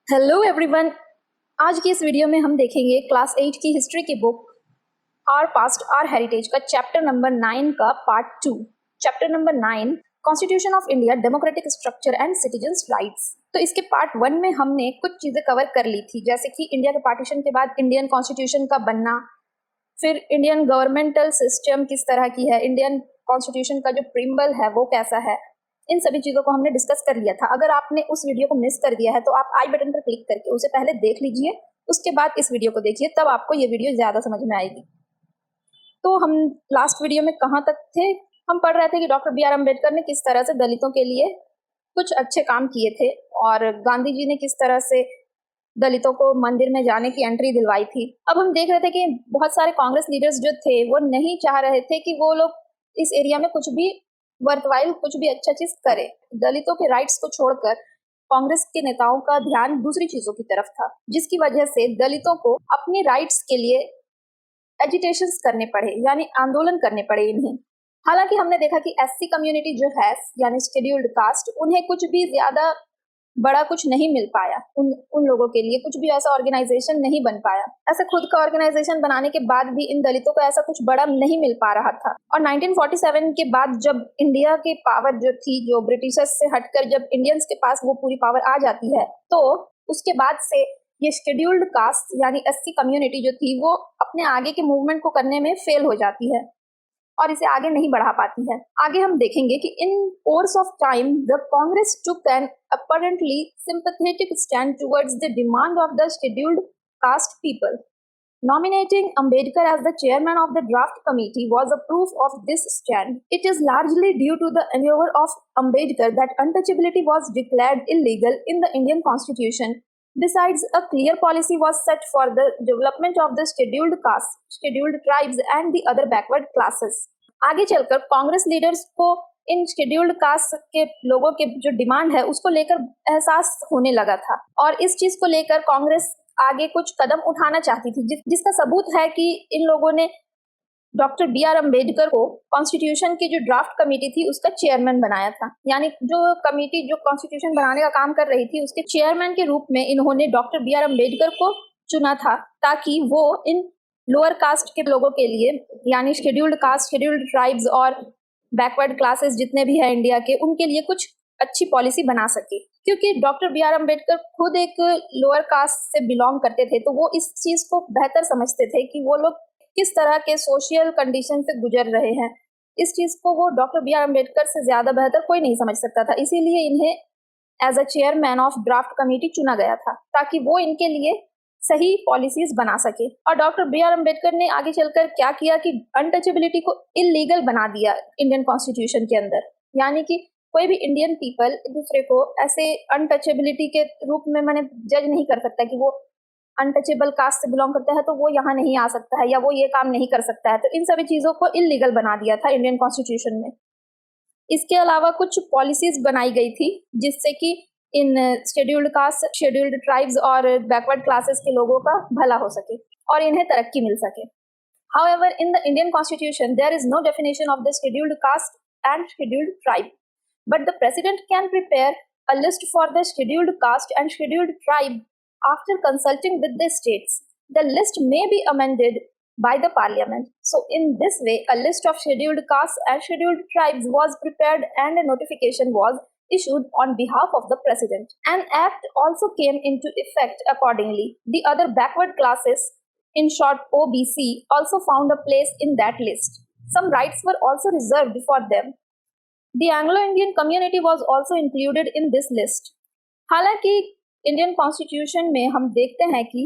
Hello everyone. आज की इस वीडियो में हम देखेंगे क्लास 8 की हिस्ट्री की book our past our heritage का चैप्टर नंबर 9 का part 2। Chapter number 9 constitution of India, democratic structure and citizens rights. तो इसके पार्ट 1 में हमने कुछ चीजें कवर कर ली थी, जैसे कि इंडिया के पार्टीशन के बाद इंडियन कॉन्स्टिट्यूशन का बनना, फिर इंडियन गवर्नमेंटल सिस्टम किस तरह की है, इंडियन कॉन्स्टिट्यूशन का जो प्रीम्बल है वो कैसा है, इन सभी चीज़ों को हमने डिस्कस कर लिया था। अगर आपने उस वीडियो को मिस कर दिया है तो आप आई बटन पर क्लिक करके उसे पहले देख लीजिए, उसके बाद इस वीडियो को देखिए, तब आपको ये वीडियो ज़्यादा समझ में आएगी। तो हम लास्ट वीडियो में कहाँ तक थे? हम पढ़ रहे थे कि डॉक्टर बी आर अम्बेडकर ने किस तरह से दलितों के लिए कुछ अच्छे काम किए थे और गांधी जी ने किस तरह से दलितों को मंदिर में जाने की एंट्री दिलवाई थी। अब हम देख रहे थे कि बहुत सारे कांग्रेस लीडर्स जो थे वो नहीं चाह रहे थे कि वो लोग इस एरिया में कुछ भी वर्थवाइल, कुछ भी अच्छा चीज करे। दलितों के राइट्स को छोड़कर कांग्रेस के नेताओं का ध्यान दूसरी चीजों की तरफ था, जिसकी वजह से दलितों को अपने राइट्स के लिए एजिटेशंस करने पड़े, यानी आंदोलन करने पड़े इन्हें। हालांकि हमने देखा कि एससी कम्युनिटी जो है, यानी शेड्यूल्ड कास्ट, उन्हें कुछ भी ज्यादा बड़ा कुछ नहीं मिल पाया। उन लोगों के लिए कुछ भी ऐसा ऑर्गेनाइजेशन नहीं बन पाया। ऐसा खुद का ऑर्गेनाइजेशन बनाने के बाद भी इन दलितों को ऐसा कुछ बड़ा नहीं मिल पा रहा था। और 1947 के बाद जब इंडिया की पावर जो थी, जो ब्रिटिशर्स से हटकर जब इंडियंस के पास वो पूरी पावर आ जाती है, तो उसके बाद से ये शेड्यूल्ड कास्ट यानी एससी कम्युनिटी जो थी वो अपने आगे के मूवमेंट को करने में फेल हो जाती है और इसे आगे नहीं बढ़ा पाती है। आगे हम देखेंगे कि in course of time the Congress took an apparently sympathetic stand towards the demand of the scheduled caste people. Nominating Ambedkar as the chairman of the draft committee was a proof of this stand. It is largely due to the endeavor of Ambedkar that untouchability was declared illegal in the Indian Constitution. Besides, a clear policy was set for the development of the scheduled castes, scheduled tribes and the other backward classes. आगे चलकर Congress leaders को इन scheduled caste के लोगों के जो demand है उसको लेकर एहसास होने लगा था और इस चीज को लेकर कांग्रेस आगे कुछ कदम उठाना चाहती थी, जिसका सबूत है कि इन लोगों ने डॉक्टर बी आर अम्बेडकर को कॉन्स्टिट्यूशन की जो ड्राफ्ट कमेटी थी उसका चेयरमैन बनाया था। यानी जो कमेटी जो कॉन्स्टिट्यूशन बनाने का काम कर रही थी उसके चेयरमैन के रूप में इन्होंने डॉक्टर बी आर अम्बेडकर को चुना था, ताकि वो इन लोअर कास्ट के लोगों के लिए, यानी शेड्यूल्ड कास्ट, शेड्यूल्ड ट्राइब्स और बैकवर्ड क्लासेस जितने भी है इंडिया के, उनके लिए कुछ अच्छी पॉलिसी बना सके। क्योंकि डॉक्टर बी आर अम्बेडकर खुद एक लोअर कास्ट से बिलोंग करते थे, तो वो इस चीज को बेहतर समझते थे कि वो लोग किस तरह के सोशल कंडीशन से गुजर रहे हैं। इस चीज को वो डॉक्टर बी आर अम्बेडकर से ज्यादा बेहतर कोई नहीं समझ सकता था, इसीलिए इन्हें as a chairman of draft committee चुना गया था, ताकि वो इनके लिए सही पॉलिसीज बना सके। और डॉक्टर बी आर अम्बेडकर ने आगे चलकर क्या किया कि अनटचेबिलिटी को इलीगल बना दिया इंडियन कॉन्स्टिट्यूशन के अंदर। यानी कि कोई भी इंडियन पीपल एक दूसरे को ऐसे अनटचेबिलिटी के रूप में मैंने जज नहीं कर सकता कि वो अनटचेबल कास्ट से बिलोंग करता है तो वो यहाँ नहीं आ सकता है या वो ये काम नहीं कर सकता है। तो इन सभी चीजों को इलीगल बना दिया था इंडियन कॉन्स्टिट्यूशन में। इसके अलावा कुछ पॉलिसीज बनाई गई थी जिससे कि इन शेड्यूल्ड कास्ट, शेड्यूल्ड ट्राइब्स और बैकवर्ड क्लासेस के लोगों का भला हो सके और इन्हें तरक्की मिल सके। However, in the Indian Constitution, there is no definition of the scheduled caste and scheduled tribe, but the president can prepare a list for the scheduled caste and scheduled tribe after consulting with the states. The list may be amended by the parliament. So, in this way, a list of scheduled castes and scheduled tribes was prepared and a notification was issued on behalf of the president. An act also came into effect accordingly. The other backward classes, in short OBC, also found a place in that list. Some rights were also reserved for them. The Anglo-Indian community was also included in this list. हालांकि Indian constitution में हम देखते हैं कि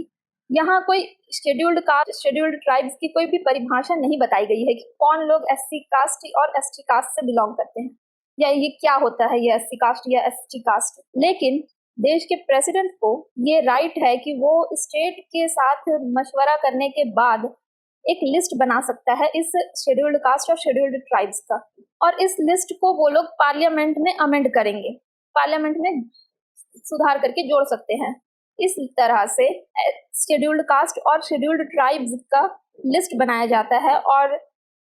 यहाँ कोई scheduled caste, scheduled tribes की कोई भी परिभाषा नहीं बताई गई है कि कौन लोग एससी कास्ट और एसटी कास्ट से बिलोंग करते हैं या ये क्या होता है, ये एससी कास्ट या एसटी कास्ट। लेकिन देश के प्रेसिडेंट को ये राइट है कि वो स्टेट के साथ मशवरा करने के बाद एक लिस्ट बना सकता है इस शेड्यूल्ड कास्ट और शेड्यूल्ड ट्राइब्स का, और इस लिस्ट को वो लोग पार्लियामेंट में अमेंड करेंगे, पार्लियामेंट में सुधार करके जोड़ सकते हैं। इस तरह से शेड्यूल्ड कास्ट और शेड्यूल्ड ट्राइब्स का लिस्ट बनाया जाता है और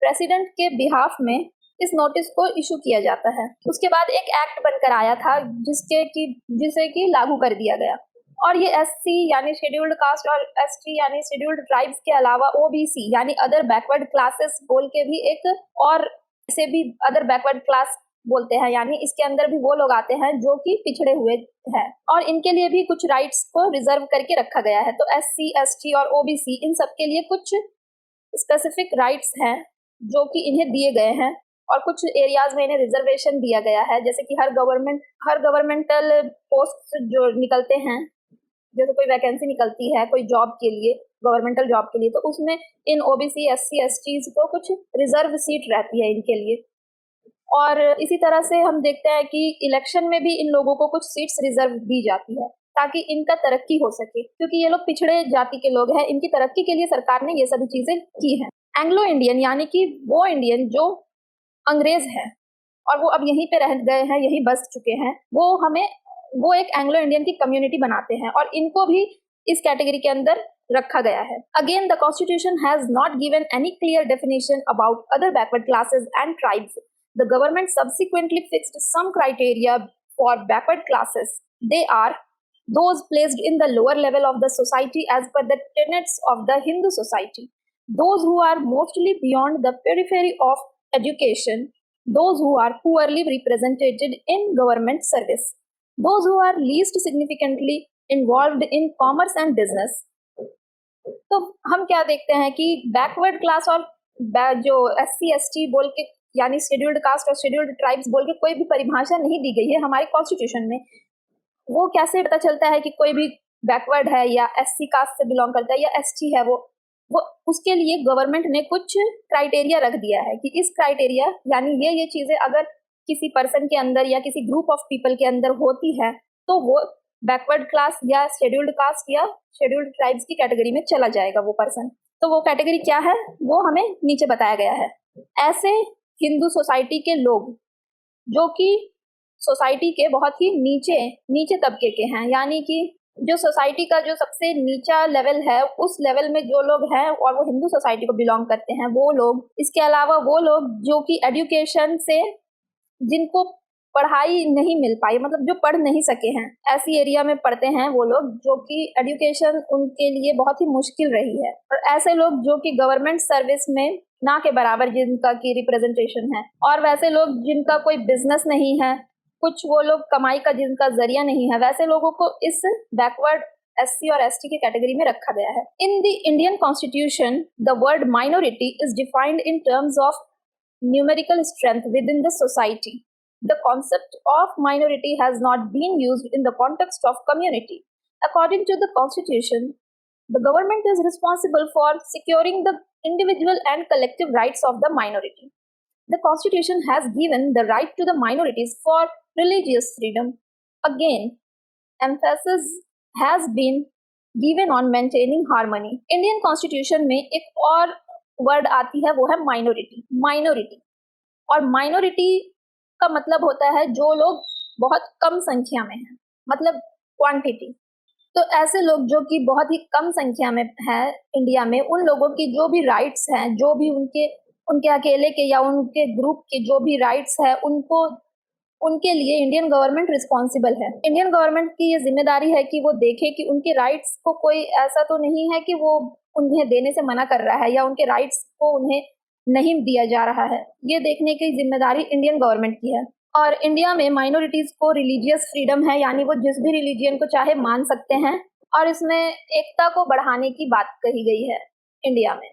प्रेसिडेंट के बिहाफ में इस नोटिस को इशू किया जाता है। उसके बाद एक एक्ट बनकर आया था जिसे कि लागू कर दिया गया। और ये एससी यानी शेड्यूल्ड कास्ट और एसटी यानी शेड्यूल्ड ट्राइब्स के अलावा ओबीसी यानी अदर बैकवर्ड क्लासेस बोल के भी एक और से भी अदर बैकवर्ड क्लास बोलते हैं, यानी इसके अंदर भी वो लोग आते हैं जो कि पिछड़े हुए हैं और इनके लिए भी कुछ राइट्स को रिजर्व करके रखा गया है। तो एससी, एसटी और ओबीसी इन सब के लिए कुछ स्पेसिफिक राइट्स हैं जो कि इन्हें दिए गए हैं और कुछ एरियाज में इन्हें रिजर्वेशन दिया गया है। जैसे कि हर गवर्नमेंटल पोस्ट जो निकलते हैं, जैसे कोई वैकेंसी निकलती है कोई जॉब के लिए, गवर्नमेंटल जॉब के लिए, तो उसमें इन ओबीसी, एससी, एसटी को कुछ रिजर्व सीट रहती है इनके लिए। और इसी तरह से हम देखते हैं कि इलेक्शन में भी इन लोगों को कुछ सीट्स रिजर्व दी जाती है ताकि इनका तरक्की हो सके, क्योंकि ये लोग पिछड़े जाति के लोग हैं। इनकी तरक्की के लिए सरकार ने ये सभी चीजें की हैं। एंग्लो इंडियन यानी कि वो इंडियन जो अंग्रेज है और वो अब यहीं पे रह गए हैं, यहीं बस चुके हैं, वो एक एंग्लो इंडियन की कम्युनिटी बनाते हैं और इनको भी इस कैटेगरी के अंदर रखा गया है। Again the constitution has not given any clear definition about other backward classes and tribes. The government subsequently fixed some criteria for backward classes. They are those placed in the lower level of the society as per the tenets of the Hindu society, those who are mostly beyond the periphery of education, those who are poorly represented in government service, those who are least significantly involved in commerce and business. तो हम क्या देखते हैं कि backward class और जो SC, ST बोल के यानी शेड्यूल्ड कास्ट और शेड्यूल्ड ट्राइब्स बोल के कोई भी परिभाषा नहीं दी गई है हमारे कॉन्स्टिट्यूशन में। वो कैसे पता चलता है कि कोई भी बैकवर्ड है या एससी कास्ट से बिलोंग करता है या एसटी है? वो उसके लिए गवर्नमेंट ने कुछ क्राइटेरिया रख दिया है कि इस क्राइटेरिया यानी ये चीजें अगर किसी पर्सन के अंदर या किसी ग्रुप ऑफ पीपल के अंदर होती है तो वो बैकवर्ड क्लास या शेड्यूल्ड कास्ट या शेड्यूल्ड ट्राइब्स की कैटेगरी में चला जाएगा वो पर्सन। तो वो कैटेगरी क्या है वो हमें नीचे बताया गया है। ऐसे हिंदू सोसाइटी के लोग जो कि सोसाइटी के बहुत ही नीचे तबके के हैं, यानी कि जो सोसाइटी का जो सबसे नीचा लेवल है उस लेवल में जो लोग हैं और वो हिंदू सोसाइटी को बिलोंग करते हैं वो लोग, इसके अलावा वो लोग जो कि एजुकेशन से जिनको पढ़ाई नहीं मिल पाई, मतलब जो पढ़ नहीं सके हैं, ऐसी एरिया में पढ़ते हैं वो लोग जो कि एजुकेशन उनके लिए बहुत ही मुश्किल रही है, और ऐसे लोग जो कि गवर्नमेंट सर्विस में ना के बराबर जिनका की रिप्रेजेंटेशन है, और वैसे लोग जिनका कोई बिजनेस नहीं है, कुछ वो लोग कमाई का जिनका जरिया नहीं है, वैसे लोगों को इस बैकवर्ड एससी और एसटी की कैटेगरी में रखा गया है। In the Indian constitution the word minority is defined in terms of numerical strength with in the society. The concept of minority has not been used in the context of community. According to the Constitution, the government is responsible for securing the individual and collective rights of the minority. The Constitution has given the right to the minorities for religious freedom. Again, emphasis has been given on maintaining harmony. Indian Constitution में एक और word आती है वो है minority. Minority और minority का मतलब होता है जो लोग बहुत कम संख्या में हैं, मतलब क्वांटिटी। तो ऐसे लोग जो कि बहुत ही कम संख्या में हैं इंडिया में, उन लोगों की जो भी राइट्स हैं, जो भी उनके अकेले के या उनके ग्रुप के जो भी राइट्स हैं, उनके लिए इंडियन गवर्नमेंट रिस्पॉन्सिबल है। इंडियन गवर्नमेंट की ये जिम्मेदारी है कि वो देखे कि उनके राइट्स को कोई ऐसा तो नहीं है कि वो उन्हें देने से मना कर रहा है या उनके राइट्स को उन्हें नहीं दिया जा रहा है। ये देखने की जिम्मेदारी इंडियन गवर्नमेंट की है। और इंडिया में माइनॉरिटीज को रिलीजियस फ्रीडम है, यानी वो जिस भी रिलीजियन को चाहे मान सकते हैं, और इसमें एकता को बढ़ाने की बात कही गई है इंडिया में।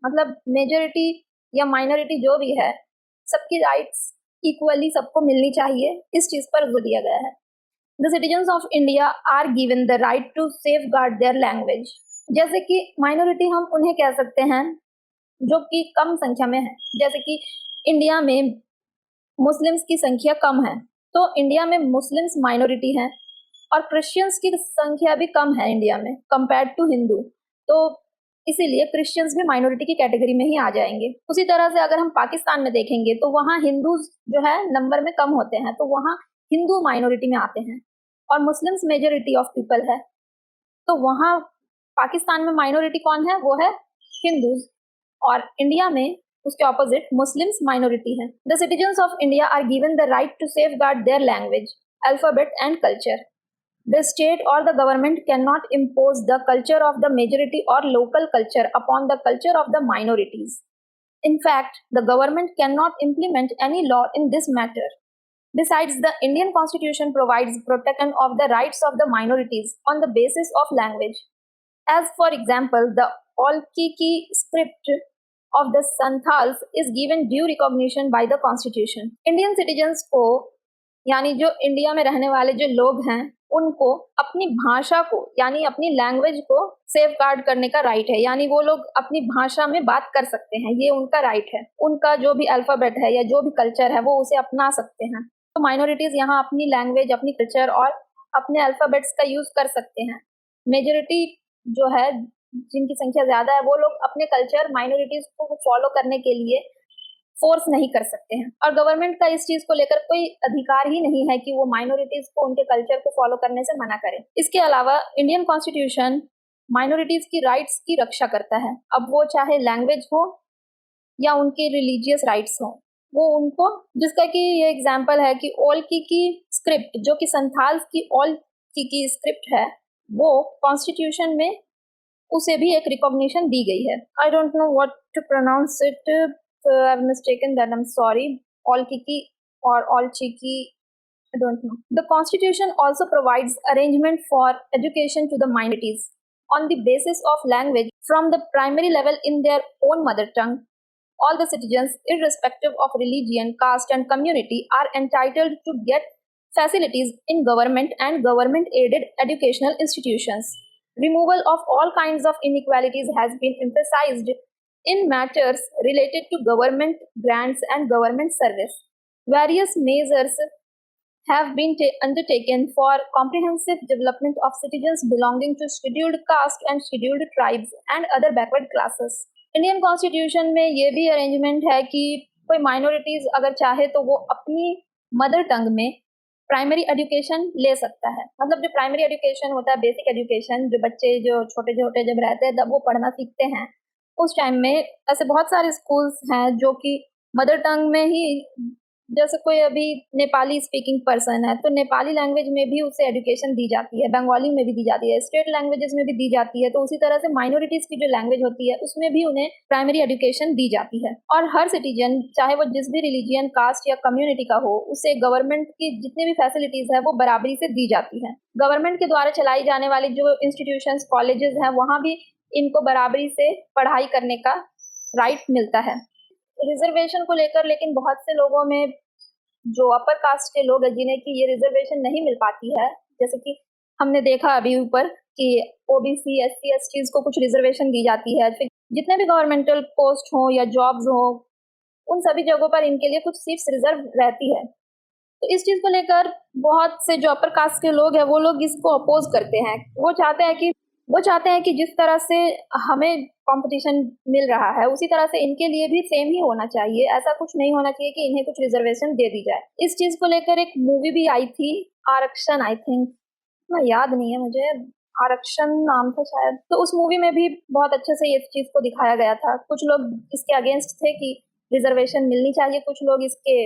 मतलब मेजोरिटी या माइनॉरिटी जो भी है, सबकी राइट्स इक्वली सबको मिलनी चाहिए, इस चीज पर जोर दिया गया है। The citizens of India are given the right to safeguard their language. जैसे कि माइनॉरिटी हम उन्हें कह सकते हैं जो कि कम संख्या में है। जैसे कि इंडिया में मुस्लिम्स की संख्या कम है, तो इंडिया में मुस्लिम्स माइनॉरिटी हैं, और क्रिश्चियंस की संख्या भी कम है इंडिया में कंपेयर्ड टू हिंदू, तो इसीलिए क्रिश्चियंस भी माइनॉरिटी की कैटेगरी में ही आ जाएंगे। उसी तरह से अगर हम पाकिस्तान में देखेंगे तो वहाँ हिंदूज जो है नंबर में कम होते हैं, तो वहाँ हिंदू माइनॉरिटी में आते हैं, और मुस्लिम्स मेजोरिटी ऑफ पीपल है, तो वहाँ पाकिस्तान में माइनॉरिटी कौन है, वो है हिंदूज, और इंडिया में उसके ऑपोजिट मुस्लिम्स माइनॉरिटी है। The citizens of India are given the right to safeguard their language, alphabet and culture. The state or the government cannot impose the culture of the majority or local culture upon the culture of the minorities. In fact, the government cannot implement any law in this matter. Besides, the Indian Constitution provides protection of the rights of the minorities on the basis of language. As for example, the Olkiki script of the Santals is given due recognition by the Constitution. Indian citizens को यानी जो India में रहने वाले जो लोग हैं उनको अपनी भाषा को यानी अपनी लैंग्वेज को सेफ गार्ड करने का राइट है, यानी वो लोग अपनी भाषा में बात कर सकते हैं, ये उनका राइट है। उनका जो भी अल्फाबेट है या जो भी कल्चर है वो उसे अपना सकते हैं। तो माइनॉरिटीज यहाँ अपनी लैंग्वेज, अपनी कल्चर और अपने अल्फाबेट्स का यूज कर सकते हैं। मेजोरिटी जो है, जिनकी संख्या ज्यादा है, वो लोग अपने कल्चर माइनॉरिटीज को फॉलो करने के लिए फोर्स नहीं कर सकते हैं। और गवर्नमेंट का इस चीज को लेकर कोई अधिकार ही नहीं है कि वो माइनॉरिटीज को उनके कल्चर को फॉलो करने से मना करे। इसके अलावा इंडियन कॉन्स्टिट्यूशन माइनॉरिटीज की राइट्स की रक्षा करता है, अब वो चाहे लैंग्वेज हो या उनके रिलीजियस राइट्स हो, वो उनको, जिसका कि ये एग्जाम्पल है कि ओल्किकी स्क्रिप्ट जो कि संथाल की ओल्किकी स्क्रिप्ट है, वो कॉन्स्टिट्यूशन में उसे भी एक रिकॉग्निशन दी गई है। I don't know what to pronounce it, I have mistaken that, I am sorry. Ol Chiki और Ol Chiki, I don't know. The Constitution also provides arrangement for education to the minorities on the basis of language from the primary level in their own mother tongue. All the citizens, irrespective of religion, caste, and community, are entitled to get facilities in government and government-aided educational institutions. Removal of all kinds of inequalities has been emphasized in matters related to government grants and government service. Various measures have been undertaken for comprehensive development of citizens belonging to scheduled caste and scheduled tribes and other backward classes. Indian constitution में ये भी arrangement है कि कोई minorities अगर चाहे तो वो अपनी मदर टंग में प्राइमरी एजुकेशन ले सकता है। मतलब जो प्राइमरी एजुकेशन होता है, बेसिक एजुकेशन, जो बच्चे जो छोटे छोटे जब रहते हैं तब वो पढ़ना सीखते हैं, उस टाइम में ऐसे बहुत सारे स्कूल्स हैं जो कि मदर टंग में ही, जैसे कोई अभी नेपाली स्पीकिंग पर्सन है तो नेपाली लैंग्वेज में भी उसे एजुकेशन दी जाती है, बंगाली में भी दी जाती है, स्टेट लैंग्वेजेस में भी दी जाती है। तो उसी तरह से माइनॉरिटीज की जो लैंग्वेज होती है उसमें भी उन्हें प्राइमरी एजुकेशन दी जाती है। और हर सिटीजन, चाहे वो जिस भी रिलीजियन, कास्ट या कम्युनिटी का हो, उसे गवर्नमेंट की जितनी भी फैसिलिटीज है वो बराबरी से दी जाती है। गवर्नमेंट के द्वारा चलाई जाने वाली जो इंस्टीट्यूशन, कॉलेजेस हैं, वहाँ भी इनको बराबरी से पढ़ाई करने का राइट मिलता है। रिजर्वेशन को लेकर लेकिन बहुत से लोगों में जो अपर कास्ट के लोग हैं जिन्हें कि ये रिजर्वेशन नहीं मिल पाती है, जैसे कि हमने देखा अभी ऊपर कि ओबीसी, एससी, एसटीज को कुछ रिजर्वेशन दी जाती है। फिर जितने भी गवर्नमेंटल पोस्ट हो या जॉब्स हो, उन सभी जगहों पर इनके लिए कुछ सीट्स रिजर्व रहती है। तो इस चीज को लेकर बहुत से जो अपर कास्ट के लोग हैं वो लोग इसको अपोज करते हैं। वो चाहते हैं कि जिस तरह से हमें कंपटीशन मिल रहा है उसी तरह से इनके लिए भी सेम ही होना चाहिए। ऐसा कुछ नहीं होना चाहिए कि इन्हें कुछ रिजर्वेशन दे दी जाए। इस चीज को लेकर एक मूवी भी आई थी, आरक्षण, आई थिंक, ना याद नहीं है मुझे, आरक्षण नाम था शायद। तो उस मूवी में भी बहुत अच्छे से इस चीज को दिखाया गया था। कुछ लोग इसके अगेंस्ट थे कि रिजर्वेशन मिलनी चाहिए, कुछ लोग इसके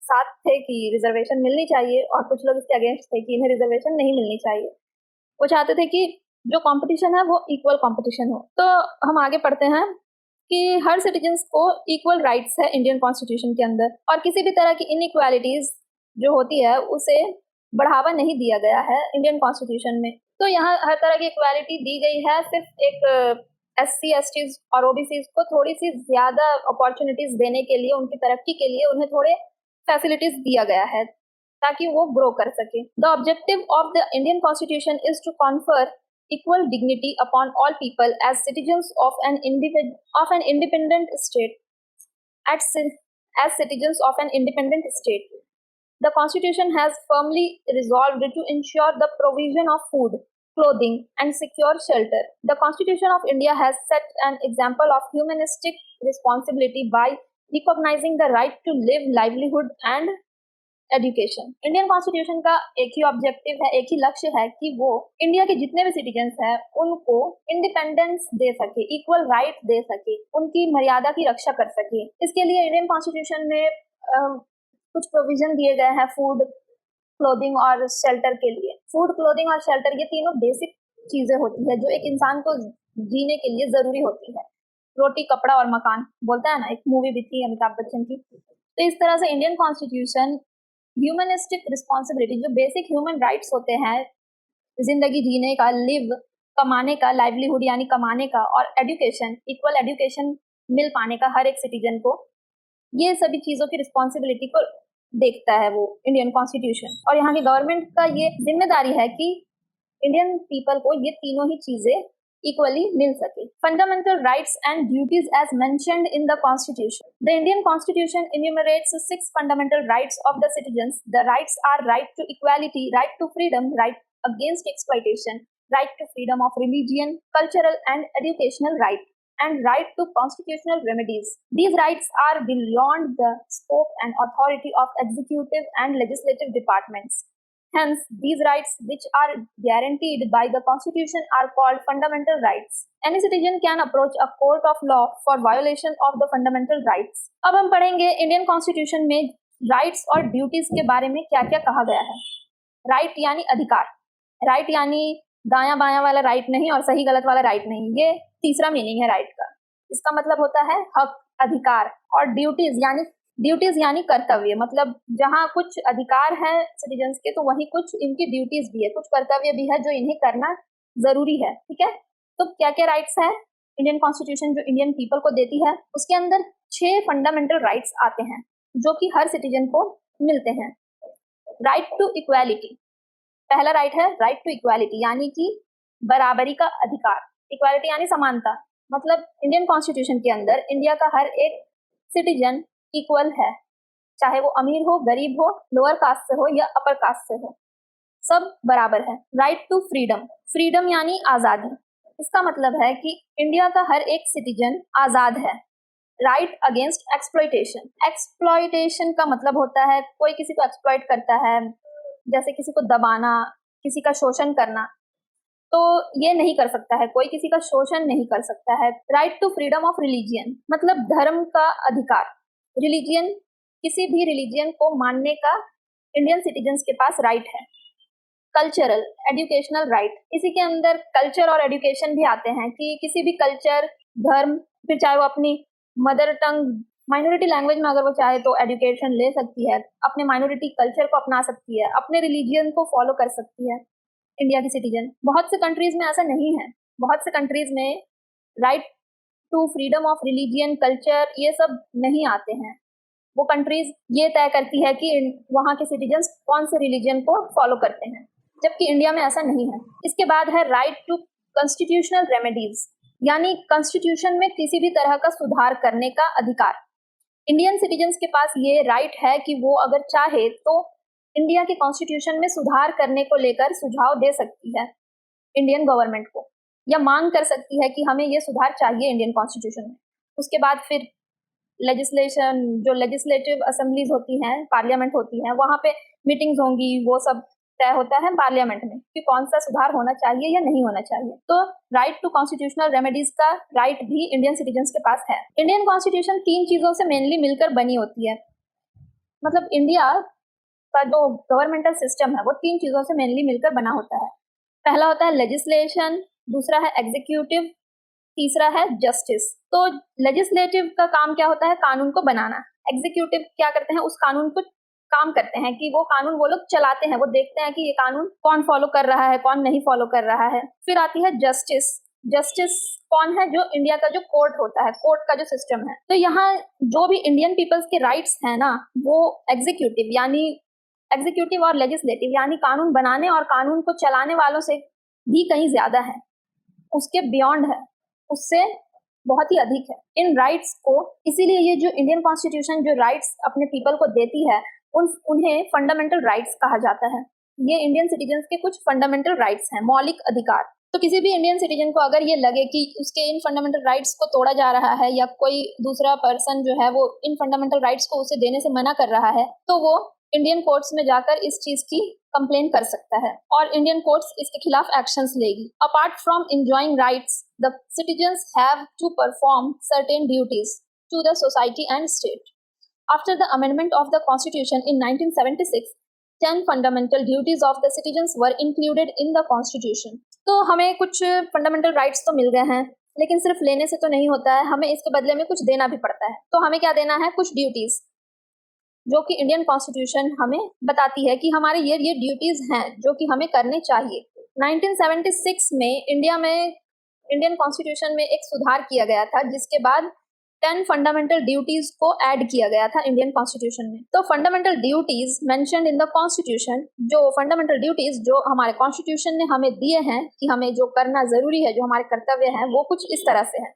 साथ थे कि रिजर्वेशन मिलनी चाहिए, और कुछ लोग इसके अगेंस्ट थे कि इन्हें रिजर्वेशन नहीं मिलनी चाहिए। वो चाहते थे कि जो कंपटीशन है वो इक्वल कंपटीशन हो। तो हम आगे पढ़ते हैं कि हर सिटीजन्स को इक्वल राइट्स है इंडियन कॉन्स्टिट्यूशन के अंदर, और किसी भी तरह की इनइक्वालिटीज जो होती है उसे बढ़ावा नहीं दिया गया है इंडियन कॉन्स्टिट्यूशन में। तो यहाँ हर तरह की इक्वालिटी दी गई है, सिर्फ एक एससी, एसटीज और ओबीसी को थोड़ी सी ज्यादा अपॉर्चुनिटीज देने के लिए, उनकी तरक्की के लिए उन्हें थोड़े फैसिलिटीज दिया गया है ताकि वो ग्रो कर सके। The objective of the Indian constitution is to confer equal dignity upon all people as citizens of an independent state. As citizens of an independent state, the Constitution has firmly resolved to ensure the provision of food, clothing, and secure shelter. The Constitution of India has set an example of humanistic responsibility by recognizing the right to live, livelihood, and education. Indian constitution का एक ही objective है, एक ही लक्ष्य है कि वो India के जितने भी सिटीजन्स हैं उनको इंडिपेंडेंस दे सके, इक्वल राइट दे सके, उनकी मर्यादा की रक्षा कर सके। इसके लिए इंडियन कॉन्स्टिट्यूशन में कुछ प्रोविजन दिए गए हैं फूड क्लोथिंग और शेल्टर के लिए। फूड, क्लोथिंग और शेल्टर ये तीनों बेसिक चीजें होती है जो एक इंसान को जीने के लिए जरूरी होती है। रोटी, कपड़ा और मकान बोलता है ना, एक मूवी भी थी अमिताभ बच्चन की। तो इस तरह से इंडियन कॉन्स्टिट्यूशन ह्यूमनिस्टिक रिस्पॉन्सिबिलिटी, जो बेसिक ह्यूमन राइट्स होते हैं, जिंदगी जीने का, लिव, कमाने का, लाइवलीहुड यानी कमाने का, और एजुकेशन, इक्वल एजुकेशन मिल पाने का हर एक सिटीजन को, ये सभी चीजों की रिस्पॉन्सिबिलिटी को देखता है वो इंडियन कॉन्स्टिट्यूशन। और यहाँ की गवर्नमेंट का ये जिम्मेदारी है कि इंडियन पीपल को ये तीनों ही चीजें equally मिल सके। Fundamental rights and duties as mentioned in the Constitution. The Indian Constitution enumerates 6 fundamental rights of the citizens. The rights are right to equality, right to freedom, right against exploitation, right to freedom of religion, cultural and educational right, and right to constitutional remedies. These rights are beyond the scope and authority of executive and legislative departments. Hence, these rights, which are guaranteed by the Constitution, are called fundamental rights. Any citizen can approach a court of law for violation of the fundamental rights. अब हम पढ़ेंगे Indian constitution में rights और duties के बारे में क्या क्या कहा गया है। राइट यानी अधिकार, राइट यानी दाया बायां वाला राइट नहीं और सही गलत वाला राइट नहीं, ये तीसरा मीनिंग है राइट का। इसका मतलब होता है हक, अधिकार। और ड्यूटीज यानी कर्तव्य, मतलब जहाँ कुछ अधिकार है सिटीजन्स के तो वहीं कुछ इनकी ड्यूटीज भी है, कुछ कर्तव्य भी है जो इन्हें करना जरूरी है। ठीक है, तो क्या क्या राइट्स है इंडियन कॉन्स्टिट्यूशन जो इंडियन पीपल को देती है? उसके अंदर 6 फंडामेंटल राइट्स आते हैं जो कि हर सिटीजन को मिलते हैं। राइट टू इक्वालिटी, पहला राइट है राइट टू इक्वालिटी, यानी कि बराबरी का अधिकार। इक्वालिटी यानी समानता, मतलब इंडियन कॉन्स्टिट्यूशन के अंदर इंडिया का हर एक सिटीजन इक्वल है, चाहे वो अमीर हो, गरीब हो, लोअर कास्ट से हो या अपर कास्ट से हो, सब बराबर है। राइट टू फ्रीडम, फ्रीडम यानी आजादी। इसका मतलब है कि इंडिया का हर एक सिटीजन आजाद है। राइट अगेंस्ट एक्सप्लॉयटेशन, एक्सप्लॉयटेशन का मतलब होता है कोई किसी को एक्सप्लॉयट करता है, जैसे किसी को दबाना, किसी का शोषण करना, तो ये नहीं कर सकता है, कोई किसी का शोषण नहीं कर सकता है। Right to freedom of religion, मतलब धर्म का अधिकार। रिलीजियन, किसी भी रिलीजियन को मानने का इंडियन सिटीजन्स के पास राइट है। कल्चरल, एजुकेशनल राइट, इसी के अंदर कल्चर और एजुकेशन भी आते हैं कि किसी भी कल्चर, धर्म, फिर चाहे वो अपनी मदर टंग, माइनॉरिटी लैंग्वेज में अगर वो चाहे तो एजुकेशन ले सकती है, अपने माइनॉरिटी कल्चर को अपना सकती है, अपने रिलीजियन को फॉलो कर सकती है इंडिया की सिटीजन। बहुत से कंट्रीज में ऐसा नहीं है, बहुत से कंट्रीज में right to freedom of religion, culture, ये सब नहीं आते हैं। वो कंट्रीज ये तय करती है कि वहाँ के सिटीजन्स कौन से रिलीजन को फॉलो करते हैं, जबकि इंडिया में ऐसा नहीं है। इसके बाद है राइट टू कॉन्स्टिट्यूशनल रेमेडीज, यानी कॉन्स्टिट्यूशन में किसी भी तरह का सुधार करने का अधिकार। इंडियन सिटीजन्स के पास ये राइट है कि वो अगर चाहे तो इंडिया के कॉन्स्टिट्यूशन में सुधार करने को लेकर सुझाव दे सकती है इंडियन गवर्नमेंट को, या मांग कर सकती है कि हमें ये सुधार चाहिए इंडियन कॉन्स्टिट्यूशन में। उसके बाद फिर लेजिस्लेशन, जो लेजिस्लेटिव असेंबलीज होती हैं, पार्लियामेंट होती है, वहाँ पे मीटिंग्स होंगी, वो सब तय होता है पार्लियामेंट में कि कौन सा सुधार होना चाहिए या नहीं होना चाहिए। तो राइट टू कॉन्स्टिट्यूशनल रेमेडीज का राइट भी इंडियन सिटीजन्स के पास है। इंडियन कॉन्स्टिट्यूशन 3 चीजों से मेनली मिलकर बनी होती है, मतलब इंडिया का जो गवर्नमेंटल सिस्टम है वो 3 चीजों से मेनली मिलकर बना होता है। पहला होता है लेजिस्लेशन, दूसरा है एग्जीक्यूटिव, तीसरा है जस्टिस। तो लेजिस्लेटिव का काम क्या होता है? कानून को बनाना। एग्जीक्यूटिव क्या करते हैं? उस कानून को काम करते हैं कि वो कानून वो लोग चलाते हैं, वो देखते हैं कि ये कानून कौन फॉलो कर रहा है, कौन नहीं फॉलो कर रहा है। फिर आती है जस्टिस। जस्टिस कौन है? जो इंडिया का जो कोर्ट होता है, कोर्ट का जो सिस्टम है। तो यहाँ जो भी इंडियन पीपल्स के राइट्स हैं ना, वो एग्जीक्यूटिव और लेजिस्लेटिव यानी कानून बनाने और कानून को चलाने वालों से भी कहीं ज्यादा है, उसके बियॉन्ड है, उससे बहुत ही अधिक है इन राइट्स को। इसीलिए ये जो इंडियन कॉन्स्टिट्यूशन जो राइट्स अपने पीपल को देती है उन्हें फंडामेंटल राइट्स कहा जाता है। ये इंडियन सिटीजन्स के कुछ फंडामेंटल राइट्स हैं, मौलिक अधिकार। तो किसी भी इंडियन सिटीजन को अगर ये लगे कि उसके इन फंडामेंटल राइट्स को तोड़ा जा रहा है या कोई दूसरा पर्सन जो है वो इन फंडामेंटल राइट्स को उसे देने से मना कर रहा है, तो वो इंडियन कोर्ट्स में जाकर इस चीज की कंप्लेन कर सकता है और इंडियन कोर्ट्स इसके खिलाफ एक्शंस लेगी। Apart from enjoying rights, the citizens have to perform certain duties to the society and state. After the amendment of the Constitution in 1976, 10 fundamental duties of the citizens were included in the constitution. तो हमें कुछ fundamental rights तो मिल गए हैं, लेकिन सिर्फ लेने से तो नहीं होता है, हमें इसके बदले में कुछ देना भी पड़ता है। तो हमें क्या देना है? कुछ ड्यूटीज, जो कि इंडियन कॉन्स्टिट्यूशन हमें बताती है कि हमारे ये ड्यूटीज हैं जो कि हमें करने चाहिए। 1976 में इंडियन कॉन्स्टिट्यूशन में एक सुधार किया गया था, जिसके बाद 10 फंडामेंटल ड्यूटीज को ऐड किया गया था इंडियन कॉन्स्टिट्यूशन में। तो fundamental duties mentioned in the constitution, जो फंडामेंटल ड्यूटीज जो हमारे कॉन्स्टिट्यूशन ने हमें दिए हैं कि हमें जो करना जरूरी है, जो हमारे कर्तव्य हैं, वो कुछ इस तरह से है।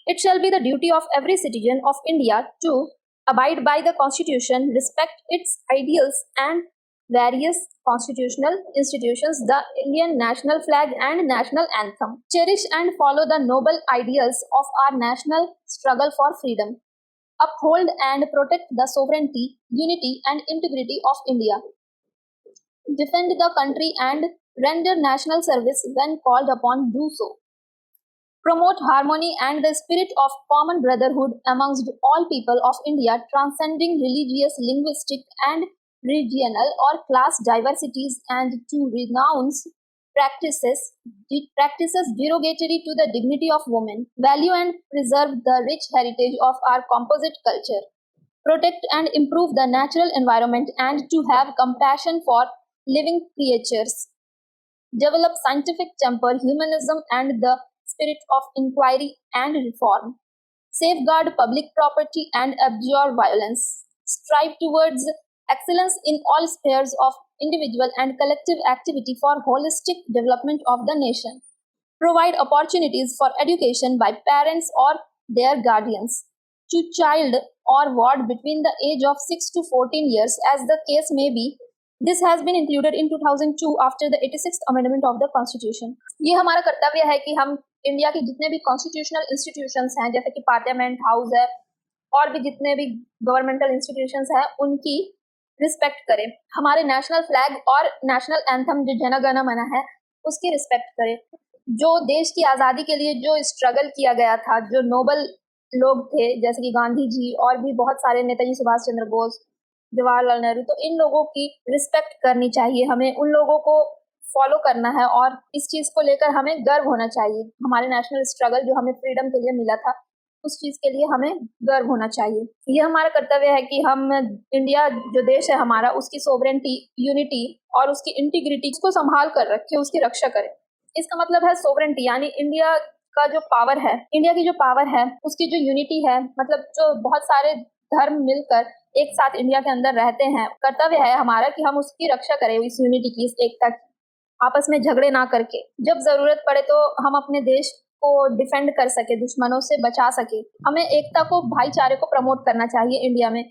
It shall be the duty of every citizen of India to abide by the constitution, respect its ideals and various constitutional institutions, the Indian national flag and national anthem, cherish and follow the noble ideals of our national struggle for freedom, uphold and protect the sovereignty, unity and integrity of India, defend the country and render national service when called upon do so, promote harmony and the spirit of common brotherhood amongst all people of India, transcending religious, linguistic, and regional or class diversities, and to renounce practices derogatory to the dignity of women, value and preserve the rich heritage of our composite culture, protect and improve the natural environment, and to have compassion for living creatures, develop scientific temper, humanism, and the spirit of inquiry and reform, safeguard public property and abjure violence, strive towards excellence in all spheres of individual and collective activity for holistic development of the nation, provide opportunities for education by parents or their guardians to child or ward between the age of 6 to 14 years as the case may be. This has been included in 2002 after the 86th amendment of the constitution. ये हमारा कर्तव्य है कि हम India के जितने भी constitutional institutions हैं, जैसे कि पार्लियामेंट हाउस है और भी जितने भी गवर्नमेंटल इंस्टीट्यूशंस हैं, उनकी रिस्पेक्ट करें। हमारे नेशनल फ्लैग और नेशनल एंथम जो जन गण मन है, उसकी रिस्पेक्ट करें। जो देश की आज़ादी के लिए जो स्ट्रगल किया गया था, जो नोबल लोग थे जैसे कि गांधी जी और भी बहुत सारे, नेताजी सुभाष चंद्र बोस, जवाहरलाल नेहरू, तो इन लोगों की रिस्पेक्ट करनी चाहिए। हमें उन लोगों को फॉलो करना है और इस चीज़ को लेकर हमें गर्व होना चाहिए। हमारे नेशनल स्ट्रगल जो हमें फ्रीडम के लिए मिला था, उस चीज़ के लिए हमें गर्व होना चाहिए। ये हमारा कर्तव्य है कि हम इंडिया जो देश है हमारा, उसकी सोवरेंटी, यूनिटी और उसकी इंटीग्रिटी को संभाल कर रखें, उसकी रक्षा करें। इसका मतलब है सोवरेंटी, यानी इंडिया का जो पावर है, इंडिया की जो पावर है, उसकी जो यूनिटी है, मतलब जो बहुत सारे धर्म मिलकर एक साथ इंडिया के अंदर रहते हैं, कर्तव्य है हमारा कि हम उसकी रक्षा करें, इस यूनिटी की, इस एकता की, आपस में झगड़े ना करके। जब जरूरत पड़े तो हम अपने देश को डिफेंड कर सके, दुश्मनों से बचा सके। हमें एकता को, भाईचारे को प्रमोट करना चाहिए इंडिया में,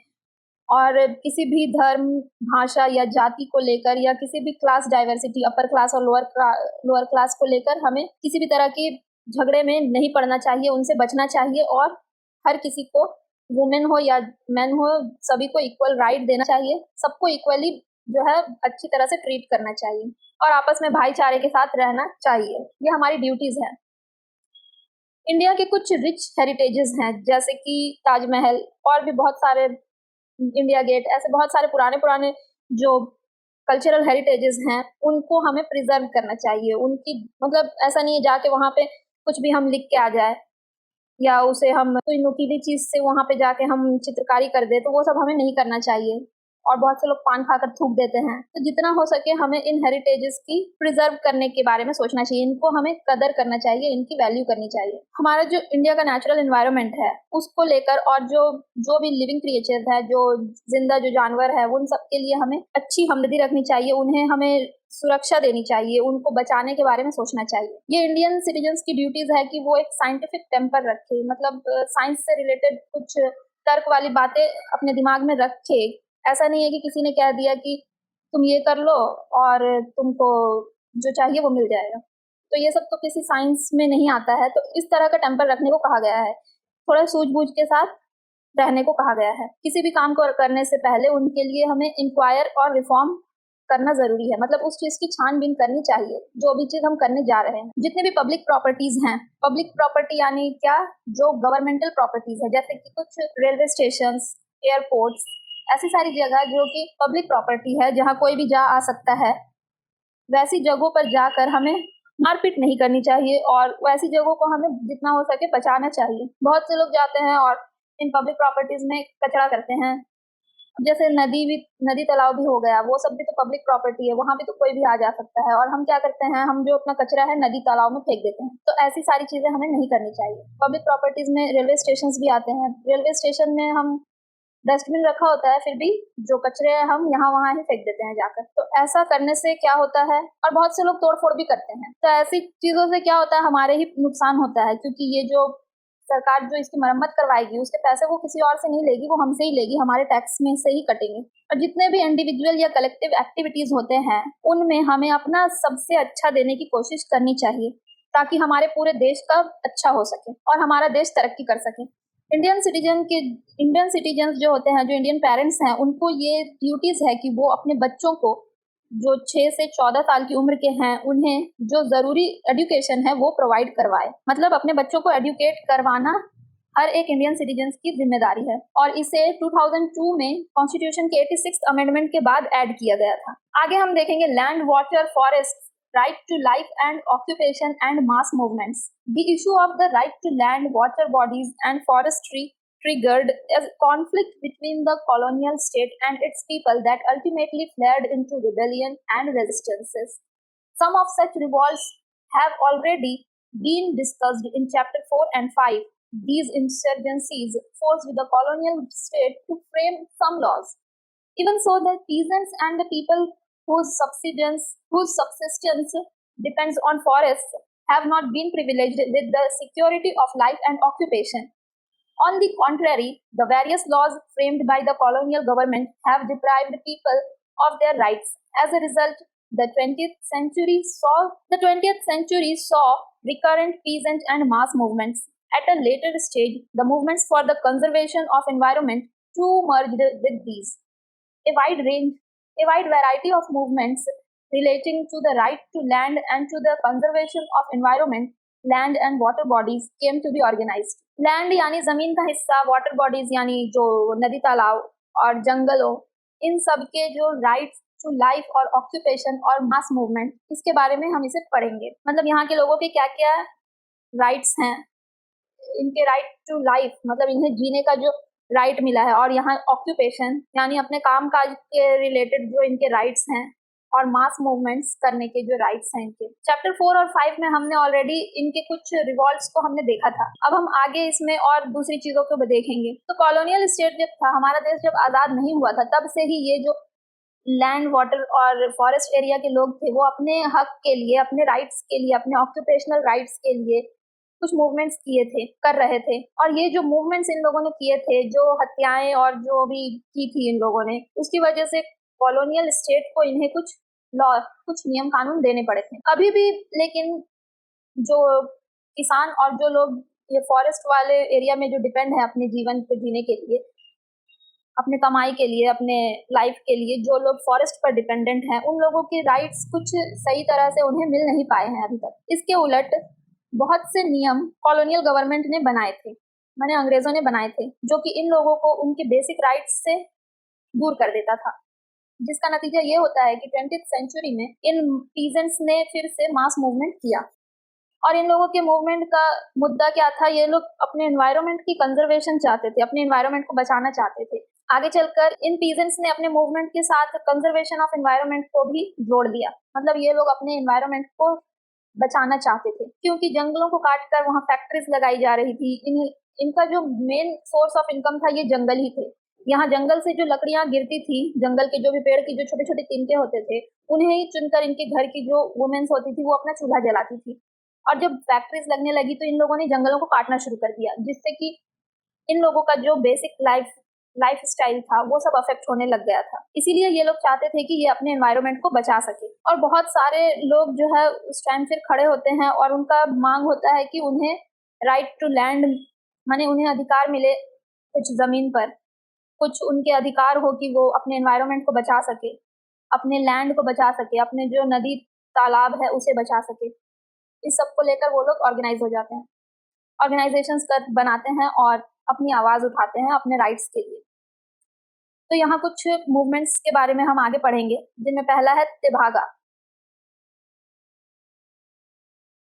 और किसी भी धर्म, भाषा या जाति को लेकर या किसी भी क्लास डाइवर्सिटी, अपर क्लास और लोअर क्लास को लेकर हमें किसी भी तरह की झगड़े में नहीं पड़ना चाहिए, उनसे बचना चाहिए और हर किसी को, वुमेन हो या मैन हो, सभी को इक्वल राइट देना चाहिए। सबको इक्वली जो है अच्छी तरह से ट्रीट करना चाहिए और आपस में भाईचारे के साथ रहना चाहिए। ये हमारी ड्यूटीज है। इंडिया के कुछ रिच हेरिटेजेस हैं, जैसे कि ताजमहल और भी बहुत सारे, इंडिया गेट, ऐसे बहुत सारे पुराने जो कल्चरल हेरिटेजेस हैं, उनको हमें प्रिजर्व करना चाहिए। उनकी मतलब ऐसा नहीं है जाके वहाँ पे कुछ भी हम लिख के आ जाए या उसे हम कोई नुकीली चीज से वहां पे जाके हम चित्रकारी कर दे, तो वो सब हमें नहीं करना चाहिए। और बहुत से लोग पान खाकर थूक देते हैं। तो जितना हो सके हमें इन हेरिटेजेस की प्रिजर्व करने के बारे में सोचना चाहिए, इनको हमें कदर करना चाहिए, इनकी वैल्यू करनी चाहिए। हमारा जो इंडिया का नेचुरल एनवायरनमेंट है उसको लेकर, और जो भी लिविंग क्रिएचर्स है, जो जिंदा जो जानवर है, उन सब के लिए हमें अच्छी हमदर्दी रखनी चाहिए, उन्हें हमें सुरक्षा देनी चाहिए, उनको बचाने के बारे में सोचना चाहिए। ये इंडियन सिटीजन्स की ड्यूटीज है कि वो एक साइंटिफिक टेम्पर रखे, मतलब साइंस से रिलेटेड कुछ तर्क वाली बातें अपने दिमाग में रखे। ऐसा नहीं है कि किसी ने कह दिया कि तुम ये कर लो और तुमको जो चाहिए वो मिल जाएगा, तो ये सब तो किसी साइंस में नहीं आता है। तो इस तरह का टेम्पर रखने को कहा गया है, थोड़ा सूझबूझ के साथ रहने को कहा गया है। किसी भी काम को करने से पहले उनके लिए हमें इंक्वायर और रिफॉर्म करना जरूरी है, मतलब उस चीज की छानबीन करनी चाहिए जो भी चीज हम करने जा रहे हैं। जितने भी पब्लिक प्रॉपर्टीज हैं, पब्लिक प्रॉपर्टी यानी क्या, जो गवर्नमेंटल प्रॉपर्टीज है, जैसे कि कुछ रेलवे स्टेशन, एयरपोर्ट्स, ऐसी सारी जगह जो कि पब्लिक प्रॉपर्टी है, जहाँ कोई भी जा आ सकता है, वैसी जगहों पर जाकर हमें मारपीट नहीं करनी चाहिए और वैसी जगहों को हमें जितना हो सके बचाना चाहिए। बहुत से लोग जाते हैं और इन पब्लिक प्रॉपर्टीज में कचरा करते हैं। जैसे नदी तालाब भी हो गया, वो सब भी तो पब्लिक प्रॉपर्टी है, वहाँ भी तो कोई भी आ जा सकता है। और हम क्या करते हैं, हम जो अपना कचरा है नदी तालाब में फेंक देते हैं। तो ऐसी सारी चीजें हमें नहीं करनी चाहिए। पब्लिक प्रॉपर्टीज में रेलवे स्टेशन भी आते हैं। रेलवे स्टेशन में हम डस्टबिन रखा होता है, फिर भी जो कचरे हैं हम यहाँ वहाँ ही फेंक देते हैं जाकर। तो ऐसा करने से क्या होता है, और बहुत से लोग तोड़फोड़ भी करते हैं। तो ऐसी चीजों से क्या होता है, हमारे ही नुकसान होता है, क्योंकि ये जो सरकार जो इसकी मरम्मत करवाएगी उसके पैसे वो किसी और से नहीं लेगी, वो हमसे ही लेगी, हमारे टैक्स में से ही कटेंगे। और जितने भी इंडिविजुअल या कलेक्टिव एक्टिविटीज होते हैं उनमें हमें अपना सबसे अच्छा देने की कोशिश करनी चाहिए, ताकि हमारे पूरे देश का अच्छा हो सके और हमारा देश तरक्की कर सके। इंडियन सिटीजन जो होते हैं, जो इंडियन पेरेंट्स हैं, उनको ये ड्यूटीज है कि वो अपने बच्चों को जो 6 से 14 साल की उम्र के हैं उन्हें जो जरूरी एजुकेशन है वो प्रोवाइड करवाए। मतलब अपने बच्चों को एजुकेट करवाना हर एक इंडियन सिटीजन की जिम्मेदारी है। और इसे 2002 में कॉन्स्टिट्यूशन के 86th अमेंडमेंट के बाद ऐड किया गया था। आगे हम देखेंगे land, water, forest, right to life and occupation and mass movements. The issue of the right to land, water bodies and forestry triggered a conflict between the colonial state and its people that ultimately fled into rebellion and resistances. Some of such revolts have already been discussed in chapter 4 and 5. These insurgencies forced the colonial state to frame some laws. Even so, the peasants and the people whose subsistence depends on forests have not been privileged with the security of life and occupation. On the contrary, the various laws framed by the colonial government have deprived people of their rights. As a result, the 20th century saw recurrent peasant and mass movements. At a later stage, the movements for the conservation of environment too merged with these. A wide variety of movements relating to the right to land and to the conservation of environment, land and water bodies came to be organized. Land यानी जमीन का हिस्सा, water bodies यानी जो नदी तालाब और जंगलों, इन सब के जो राइट्स टू लाइफ और ऑक्यूपेशन और मास मूवमेंट, इसके बारे में हम इसे पढ़ेंगे। मतलब यहाँ के लोगों के क्या क्या राइट्स हैं, इनके राइट टू लाइफ मतलब इन्हें जीने का जो राइट मिला है, और यहाँ ऑक्यूपेशन यानी अपने काम काज के रिलेटेड जो इनके राइट्स हैं, और मास मूवमेंट्स करने के जो राइट्स हैं इनके। चैप्टर 4 और 5 में हमने ऑलरेडी इनके कुछ रिवॉल्ट्स को हमने देखा था। अब हम आगे इसमें और दूसरी चीजों को देखेंगे। तो कॉलोनियल स्टेट जब था, हमारा देश जब आजाद नहीं हुआ था, तब से ही ये जो लैंड, वाटर और फॉरेस्ट एरिया के लोग थे, वो अपने हक के लिए, अपने राइट्स के लिए, अपने ऑक्यूपेशनल राइट्स के लिए कुछ मूवमेंट्स कर रहे थे। और ये जो मूवमेंट्स इन लोगों ने किए थे, जो हत्याएं और जो भी की थी इन लोगों ने, उसकी वजह से कॉलोनियल स्टेट को इन्हें कुछ नियम कानून देने पड़े थे। अभी भी लेकिन जो किसान और जो लोग ये फॉरेस्ट वाले एरिया में जो डिपेंड है अपने जीवन को जीने के लिए, अपने कमाई के लिए, अपने लाइफ के लिए, जो लोग फॉरेस्ट पर डिपेंडेंट हैं, उन लोगों के राइट्स कुछ सही तरह से उन्हें मिल नहीं पाए हैं अभी तक। इसके उलट बहुत से नियम कॉलोनियल गवर्नमेंट ने बनाए थे, माने अंग्रेजों ने बनाए थे, जो कि इन लोगों को उनके बेसिक राइट्स से दूर कर देता था, जिसका नतीजा ये होता है कि 20th सेंचुरी में इन पीजेंट्स ने फिर से मास मूवमेंट किया। और इन लोगों के मूवमेंट का मुद्दा क्या था, ये लोग अपने एनवायरनमेंट की कंजर्वेशन चाहते थे, अपने एनवायरनमेंट को बचाना चाहते थे। आगे चलकर इन पीजेंट्स ने अपने मूवमेंट के साथ कंजर्वेशन ऑफ एनवायरनमेंट को भी जोड़ दिया। मतलब ये लोग अपने एनवायरनमेंट को बचाना चाहते थे, क्योंकि जंगलों को काटकर वहाँ फैक्ट्रीज लगाई जा रही थी। इनका जो मेन सोर्स ऑफ इनकम था ये जंगल ही थे। यहाँ जंगल से जो लकड़ियां गिरती थी, जंगल के जो भी पेड़ की जो छोटे छोटे तिनके होते थे, उन्हें ही चुनकर इनके घर की जो वुमेन्स होती थी वो अपना चूल्हा जलाती थी। और जब फैक्ट्रीज लगने लगी तो इन लोगों ने जंगलों को काटना शुरू कर दिया, जिससे कि इन लोगों का जो बेसिक लाइफ स्टाइल था वो सब अफेक्ट होने लग गया था। इसीलिए ये लोग चाहते थे कि ये अपने एनवायरनमेंट को बचा सके। और बहुत सारे लोग जो है उस टाइम फिर खड़े होते हैं और उनका मांग होता है कि उन्हें राइट टू लैंड, माने उन्हें अधिकार मिले कुछ जमीन पर, कुछ उनके अधिकार हो कि वो अपने एनवायरनमेंट को बचा सके, अपने लैंड को बचा सके, अपने जो नदी तालाब है उसे बचा सके। इस सब को लेकर वो लोग ऑर्गेनाइज हो जाते हैं, ऑर्गेनाइजेशंस बनाते हैं और अपनी आवाज उठाते हैं अपने राइट्स के लिए। तो यहाँ कुछ मूवमेंट्स के बारे में हम आगे पढ़ेंगे, जिनमें पहला है तेभागा।